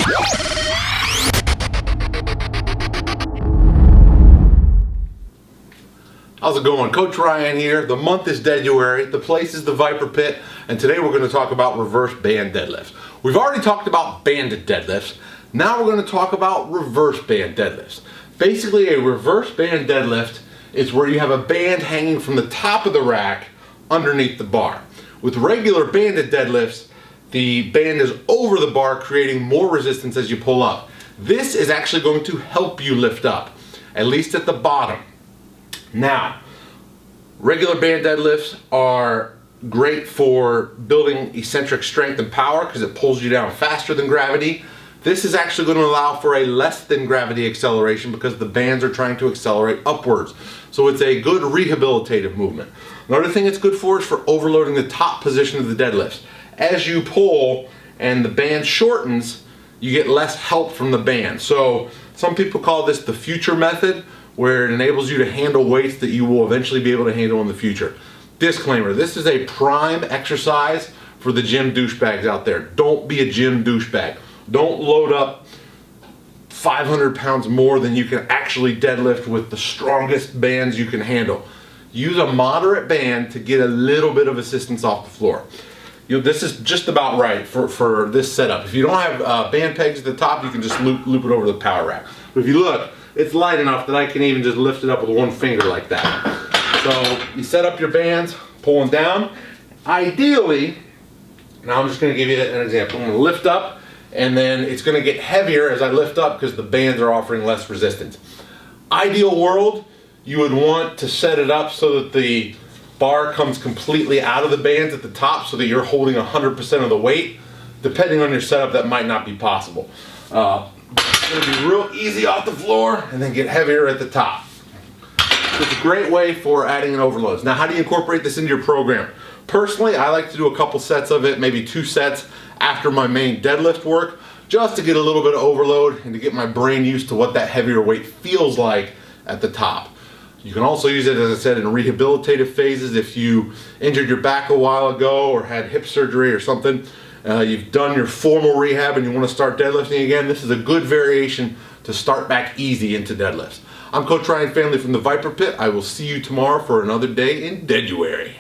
How's it going? Coach Ryan here. The month is Dead-U-Ary, the place is the Viper Pit, and today we're going to talk about reverse band deadlifts. We've already talked about banded deadlifts. Now we're going to talk about reverse band deadlifts. Basically, a reverse band deadlift is where you have a band hanging from the top of the rack underneath the bar. With regular banded deadlifts, the band is over the bar, creating more resistance as you pull up. This is actually going to help you lift up, at least at the bottom. Now, regular band deadlifts are great for building eccentric strength and power because it pulls you down faster than gravity. This is actually going to allow for a less than gravity acceleration because the bands are trying to accelerate upwards. So it's a good rehabilitative movement. Another thing it's good for is for overloading the top position of the deadlifts. As you pull and the band shortens, you get less help from the band. So some people call this the future method, where it enables you to handle weights that you will eventually be able to handle in the future. Disclaimer, this is a prime exercise for the gym douchebags out there. Don't be a gym douchebag. Don't load up 500 pounds more than you can actually deadlift with the strongest bands you can handle. Use a moderate band to get a little bit of assistance off the floor. This is just about right for this setup. If you don't have band pegs at the top, you can just loop it over the power rack. But if you look, it's light enough that I can even just lift it up with one finger like that. So you set up your bands, pulling down. Ideally, now I'm just going to give you an example. I'm going to lift up, and then it's going to get heavier as I lift up because the bands are offering less resistance. Ideal world, you would want to set it up so that the bar comes completely out of the bands at the top so that you're holding 100% of the weight. Depending on your setup, that might not be possible. It's going to be real easy off the floor and then get heavier at the top. So it's a great way for adding in overloads. Now, how do you incorporate this into your program? Personally, I like to do a couple sets of it, maybe 2 sets after my main deadlift work, just to get a little bit of overload and to get my brain used to what that heavier weight feels like at the top. You can also use it, as I said, in rehabilitative phases. If you injured your back a while ago or had hip surgery or something, you've done your formal rehab and you want to start deadlifting again, this is a good variation to start back easy into deadlifts. I'm Coach Ryan Family from the Viper Pit. I will see you tomorrow for another day in Dead-U-Ary.